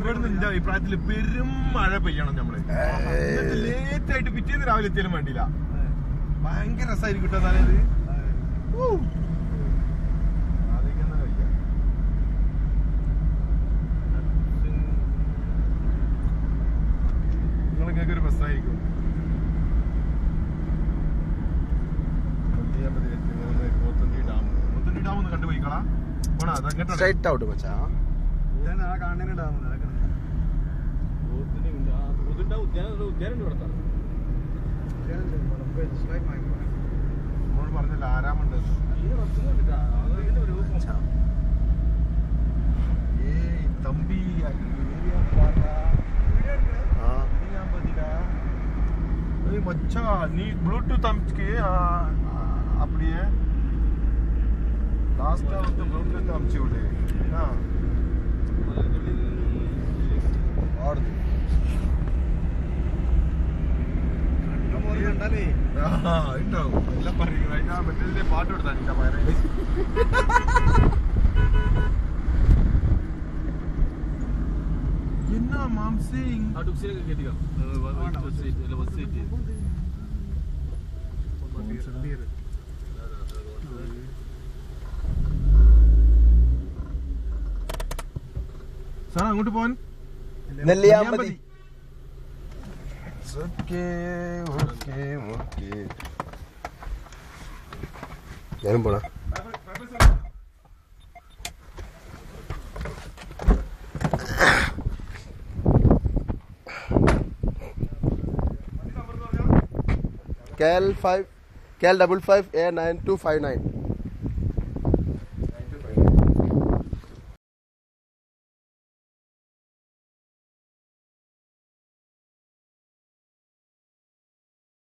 ഇവിടുന്ന് എന്റെ അഭിപ്രായത്തില് പെരും മഴ പെയ്യണം നമ്മള്. ലേറ്റ് ആയിട്ട് പിറ്റേന്ന് രാവിലെ എത്തിയാലും വേണ്ടില്ല. ഭയങ്കര രസമായിരിക്കും കിട്ടാൻ തലേത്. നിങ്ങളൊക്കെ ഒരു ബസ്സായിരിക്കും. പോത്തണ്ടി ഡാം ഒന്ന് കണ്ടുപോയിക്കളാ. സ്ട്രൈറ്റ് ഔട്ട് മച്ചാ. നമ്മളോട് പറഞ്ഞല്ലോ ആരാമുണ്ട്. തമ്പി मच्छा नी ब्लूटूथ हमके அப்படியே லாஸ்டா வந்து ப்ளூடூத் அம்ச்சி விடு ना और കണ്ടാലേ ഉണ്ടാവും എല്ലാം പറയുക. അതിനാ മറ്റേ പാട്ട് കൊടുത്താ നിന്റെ പയറേ. എന്നാ മാംസേ അടുക്സിലൊക്കെ കേട്ടിക്കാം. സാർ അങ്ങോട്ട് പോവാൻ നെല്ലിയാമ്പതി. ഞാനും പോണ. KL 55 A9259.